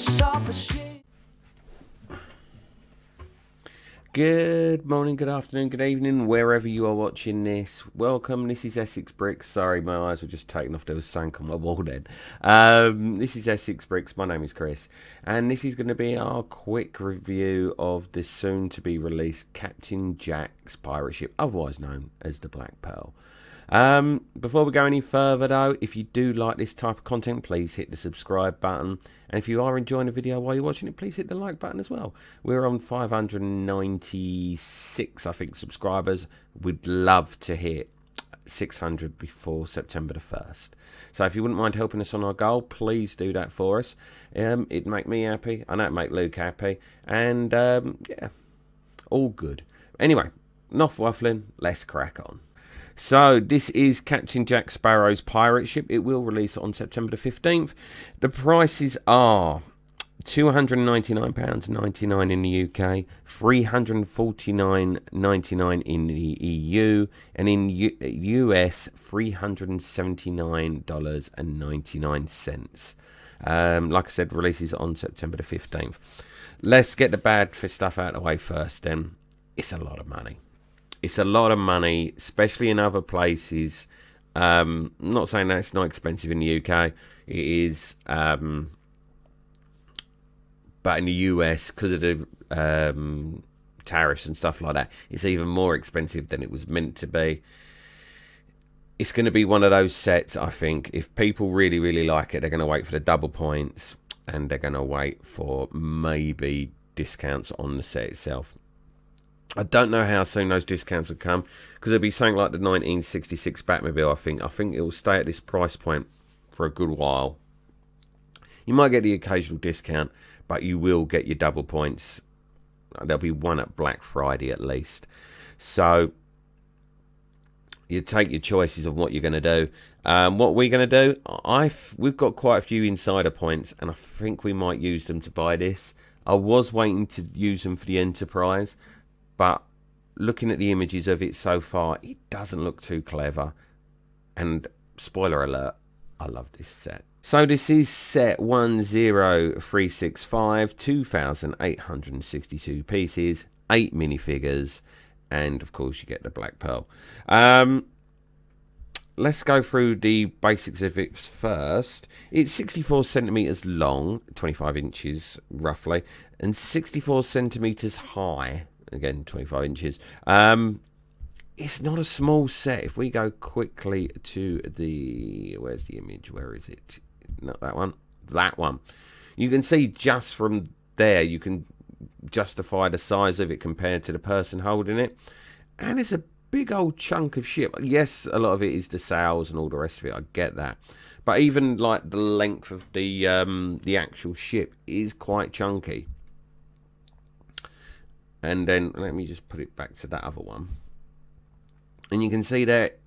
sharper shade. Good morning, good afternoon, good evening, wherever you are watching this. Welcome, this is Essex Bricks. Sorry, my eyes were just taken off, there was sank on my wall then. This is Essex Bricks, my name is Chris. And this is going to be our quick review of the soon-to-be released Captain Jack's pirate ship, otherwise known as the Black Pearl. Before we go any further though, if you do like this type of content, please hit the subscribe button. And if you are enjoying the video while you're watching it, please hit the like button as well. We're on 596, I think, subscribers. We'd love to hit 600 before September the 1st. So if you wouldn't mind helping us on our goal, please do that for us. It'd make me happy. I know it'd make Luke happy. And yeah, all good. Anyway, enough waffling. Let's crack on. So this is Captain Jack Sparrow's pirate ship. It will release on September the 15th. The prices are £299.99 in the UK, £349.99 in the EU, and in US $379.99. Like I said, releases on September the 15th. Let's get the bad for stuff out of the way first then. It's a lot of money. It's a lot of money, especially in other places. Not saying that it's not expensive in the UK. It is. But in the US, because of the tariffs and stuff like that, it's even more expensive than it was meant to be. It's going to be one of those sets, I think. If people really, really like it, they're going to wait for the double points. And they're going to wait for maybe discounts on the set itself. I don't know how soon those discounts will come, because it'll be something like the 1966 Batmobile, I think. I think it will stay at this price point for a good while. You might get the occasional discount, but you will get your double points. There'll be one at Black Friday at least. So you take your choices of what you're going to do. What we're going to do, we've got quite a few insider points, and I think we might use them to buy this. I was waiting to use them for the Enterprise, but looking at the images of it so far, it doesn't look too clever. And spoiler alert, I love this set. So this is set 10365, 2,862 pieces, 8 minifigures, and of course you get the Black Pearl. Let's go through the basics of it first. It's 64 centimeters long, 25 inches roughly, and 64 centimeters high. Again, 25 inches. It's not a small set. If we go quickly to the... Where's the image? Where is it? Not that one. That one. You can see just from there, you can justify the size of it compared to the person holding it. And it's a big old chunk of ship. Yes, a lot of it is the sails and all the rest of it. I get that. But even like the length of the actual ship is quite chunky. And then let me just put it back to that other one. And you can see that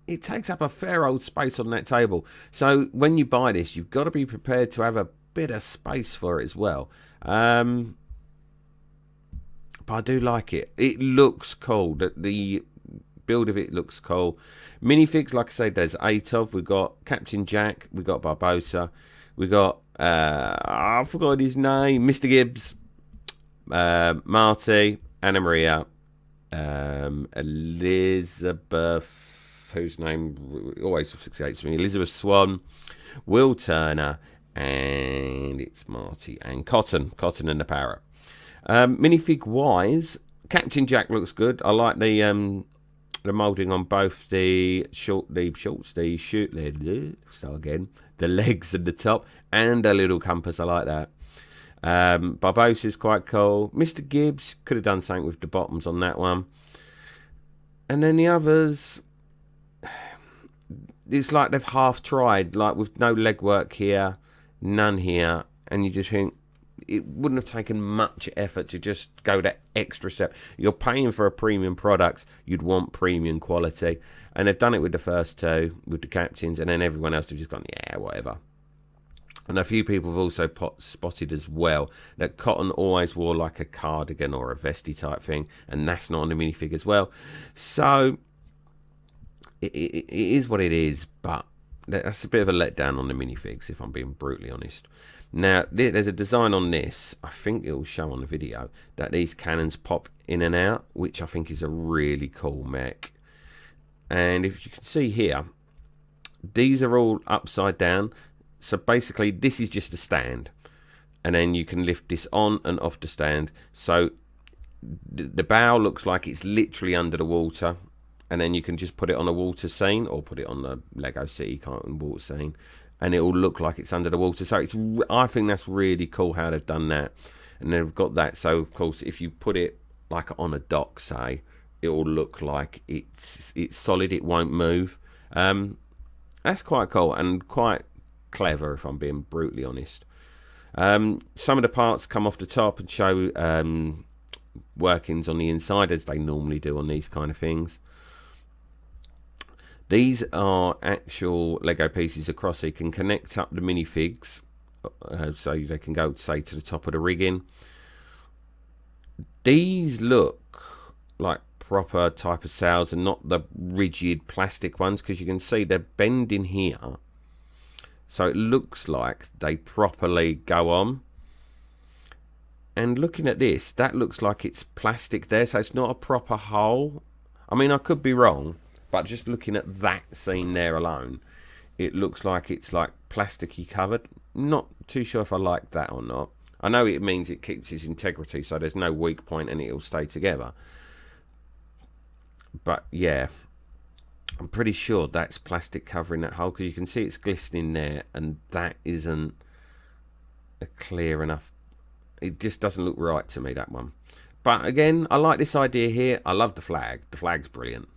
it takes up a fair old space on that table. So when you buy this, you've got to be prepared to have a bit of space for it as well. But I do like it. It looks cool. The build of it looks cool. Minifigs, like I said, there's 8 of. We've got Captain Jack. We've got Barbossa. We've got, I forgot his name, Mr. Gibbs. Marty, Anna Maria, Elizabeth, whose name always escapes me, Elizabeth Swan, Will Turner, and it's Marty and Cotton and the Parrot. Minifig wise, Captain Jack looks good. I like the moulding on both the legs and the top, and a little compass. I like that. Barbossa is quite cool. Mr. Gibbs could have done something with the bottoms on that one. And then the others, it's like they've half tried, like with no legwork here, none here, and you just think it wouldn't have taken much effort to just go that extra step. You're paying for a premium product, you'd want premium quality, and they've done it with the first two, with the captains, and then everyone else have just gone, yeah, whatever. And a few people have also spotted as well that Cotton always wore like a cardigan or a vesty type thing, and that's not on the minifig as well. So it is what it is, but that's a bit of a letdown on the minifigs, if I'm being brutally honest. Now, there's a design on this, I think it will show on the video, that these cannons pop in and out, which I think is a really cool mech. And if you can see here, these are all upside down. So basically, this is just a stand. And then you can lift this on and off the stand. So the bow looks like it's literally under the water. And then you can just put it on a water scene, or put it on the Lego City Carton water scene, and it will look like it's under the water. So I think that's really cool how they've done that. And they've got that. So of course, if you put it like on a dock, say, it will look like it's solid. It won't move. That's quite cool and quite clever, if I'm being brutally honest. Some of the parts come off the top and show workings on the inside, as they normally do on these kind of things. These are actual Lego pieces across, so you can connect up the minifigs, so they can go, say, to the top of the rigging. These look like proper type of sails and not the rigid plastic ones, because you can see they're bending here. So it looks like they properly go on. And looking at this, that looks like it's plastic there, so it's not a proper hull. I mean, I could be wrong, but just looking at that scene there alone, it looks like it's like plasticky covered. Not too sure if I like that or not. I know it means it keeps its integrity, so there's no weak point and it'll stay together. But yeah, I'm pretty sure that's plastic covering that hole, because you can see it's glistening there, and that isn't a clear enough. It just doesn't look right to me, that one. But again, I like this idea here. I love the flag. The flag's brilliant.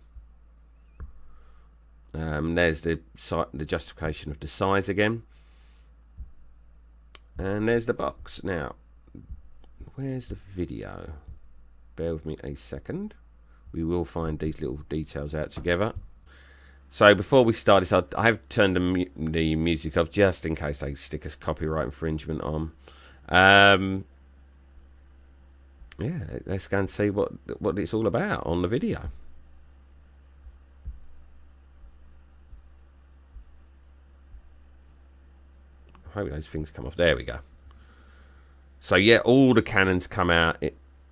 There's the justification of the size again. And there's the box. Now, where's the video? Bear with me a second. We will find these little details out together. So before we start this, I have turned the music off just in case they stick a copyright infringement on. Yeah, let's go and see what it's all about on the video. I hope those things come off. There we go. So yeah, all the cannons come out.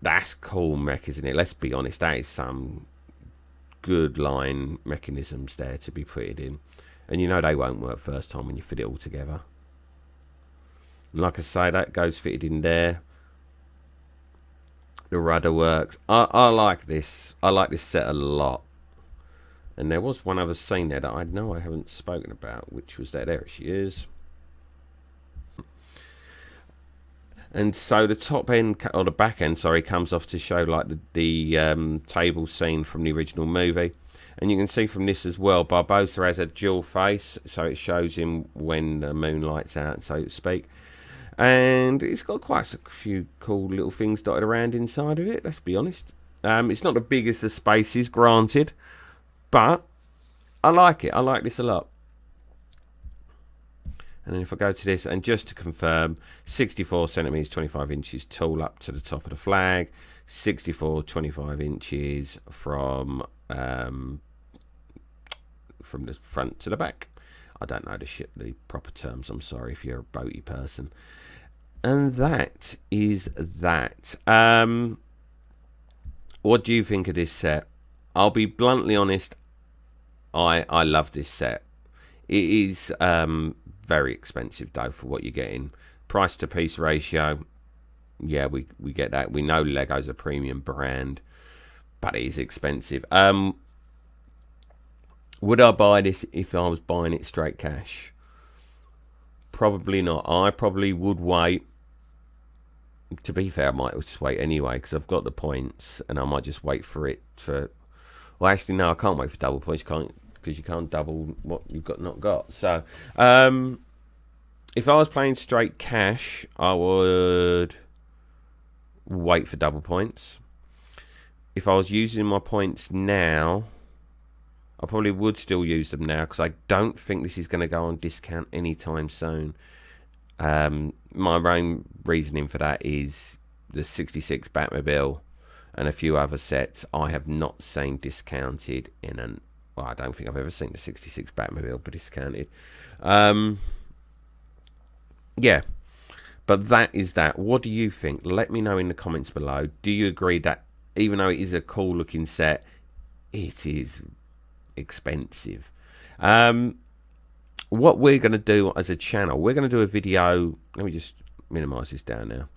That's cool mech, isn't it? Let's be honest, that is some good line mechanisms there to be put in. And you know they won't work first time when you fit it all together. And like I say, that goes fitted in there. The rudder works. I like this. I like this set a lot. And there was one other scene there that I know I haven't spoken about, which was there. There she is. And so the top end, or the back end, sorry, comes off to show like the table scene from the original movie. And you can see from this as well, Barbossa has a dual face, so it shows him when the moon lights out, so to speak. And it's got quite a few cool little things dotted around inside of it, let's be honest. It's not the biggest of spaces, granted, but I like it. I like this a lot. And then if I go to this, and just to confirm, 64 centimeters, 25 inches tall up to the top of the flag, 64, 25 inches from the front to the back. I don't know the proper terms. I'm sorry if you're a boaty person. And that is that. What do you think of this set? I'll be bluntly honest. I love this set. It is very expensive though for what you're getting. Price to piece ratio, yeah, we get that. We know Lego's a premium brand, but it is expensive. Would I buy this if I was buying it straight cash? Probably not. I probably would wait. To be fair, I might just wait anyway, because I've got the points, and I might just wait for it for. Well, actually, no, I can't wait for double points. Because you can't double what you've not got. So, if I was playing straight cash, I would wait for double points. If I was using my points now, I probably would still use them now, because I don't think this is going to go on discount anytime soon. My main reasoning for that is the 66 Batmobile and a few other sets I have not seen discounted in an. Well, I don't think I've ever seen the 66 Batmobile discounted. Yeah. But that is that. What do you think? Let me know in the comments below. Do you agree that even though it is a cool looking set, it is expensive? What we're going to do as a channel, we're going to do a video. Let me just minimize this down now.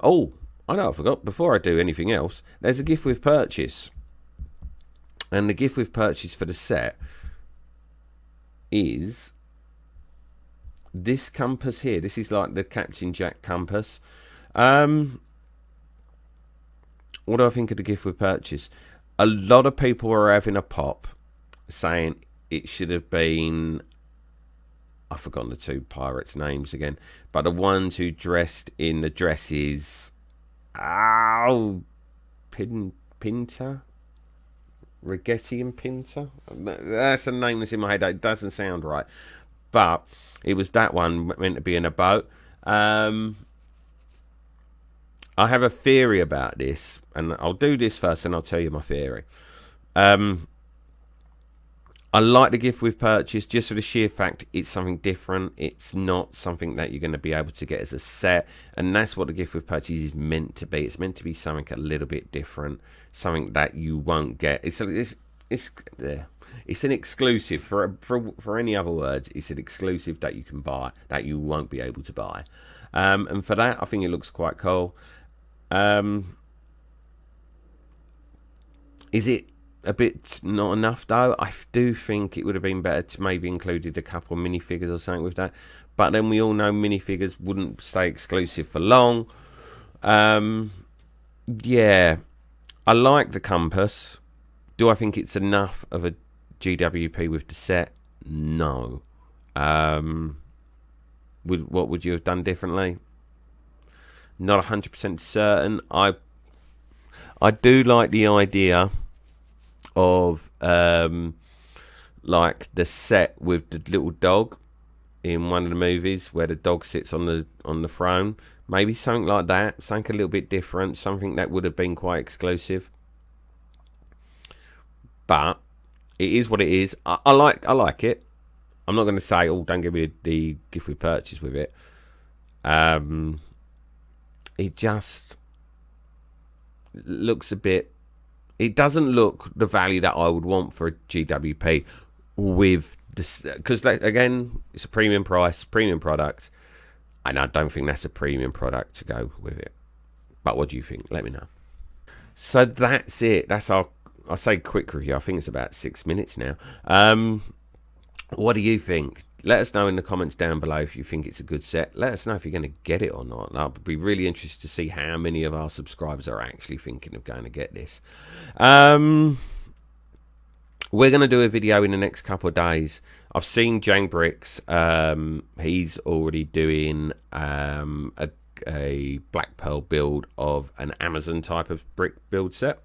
Oh, I know, I forgot. Before I do anything else, there's a gift with purchase. And the gift with purchase for the set is this compass here. This is like the Captain Jack compass. What do I think of the gift with purchase? A lot of people are having a pop saying it should have been, I've forgotten the two pirates' names again, but the ones who dressed in the dresses. Oh, Pinta? Rigetti and Pinta? That's a name that's in my head. It doesn't sound right. But it was that one meant to be in a boat. I have a theory about this, and I'll do this first and I'll tell you my theory. I like the gift with purchase just for the sheer fact it's something different. It's not something that you're going to be able to get as a set, and that's what the gift with purchase is meant to be. It's meant to be something a little bit different, something that you won't get. It's an exclusive. For any other words, it's an exclusive that you can buy that you won't be able to buy. And for that, I think it looks quite cool. Is it a bit not enough though? I do think it would have been better to maybe included a couple of minifigures or something with that. But then we all know minifigures wouldn't stay exclusive for long. Yeah, I like the compass. Do I think it's enough of a GWP with the set? No. What would you have done differently? Not 100% certain. I do like the idea of like the set with the little dog in one of the movies where the dog sits on the throne. Maybe something like that, something a little bit different, something that would have been quite exclusive. But it is what it is. I like it. I'm not going to say, oh, don't give me the gift with purchase with it. It just looks a bit. It doesn't look the value that I would want for a GWP with this, because again, it's a premium price, premium product, and I don't think that's a premium product to go with it. But what do you think? Let me know. So that's it. That's our, I say quick review. I think it's about 6 minutes now. What do you think? Let us know in the comments down below if you think it's a good set. Let us know if you're going to get it or not. I'll be really interested to see how many of our subscribers are actually thinking of going to get this. We're going to do a video in the next couple of days. I've seen Essex Bricks. He's already doing a Black Pearl build of an Amazon type of brick build set.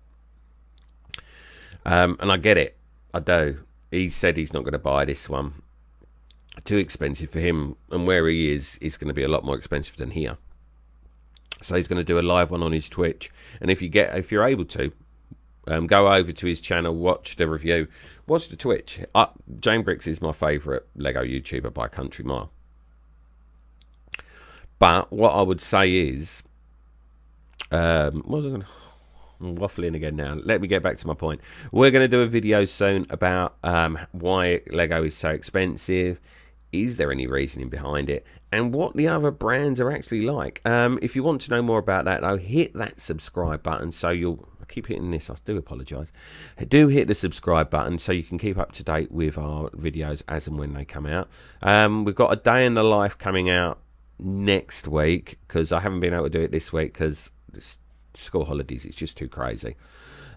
And I get it. I do. He said he's not going to buy this one. Too expensive for him, and where he is going to be a lot more expensive than here. So he's going to do a live one on his Twitch, and if you're able to, go over to his channel, watch the review, watch the Twitch. Essex Bricks is my favourite Lego YouTuber by country mile. But what I would say is, what was I going to? I'm waffling again now. Let me get back to my point. We're going to do a video soon about why Lego is so expensive. Is there any reasoning behind it? And what the other brands are actually like. If you want to know more about that, though, hit that subscribe button. So you'll... I keep hitting this. I do apologise. Do hit the subscribe button so you can keep up to date with our videos as and when they come out. We've got a day in the life coming out next week because I haven't been able to do it this week because school holidays. It's just too crazy.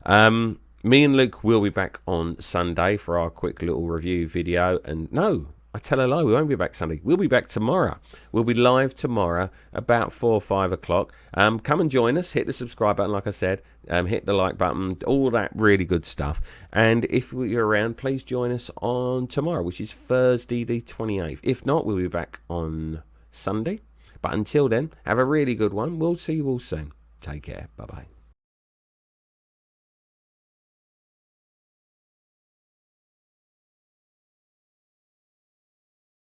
Me and Luke will be back on Sunday for our quick little review video. And no, I tell a lie, we won't be back Sunday. We'll be back tomorrow. We'll be live tomorrow about 4 or 5 o'clock. Come and join us. Hit the subscribe button, like I said. Hit the like button. All that really good stuff. And if you're around, please join us on tomorrow, which is Thursday the 28th. If not, we'll be back on Sunday. But until then, have a really good one. We'll see you all soon. Take care. Bye-bye.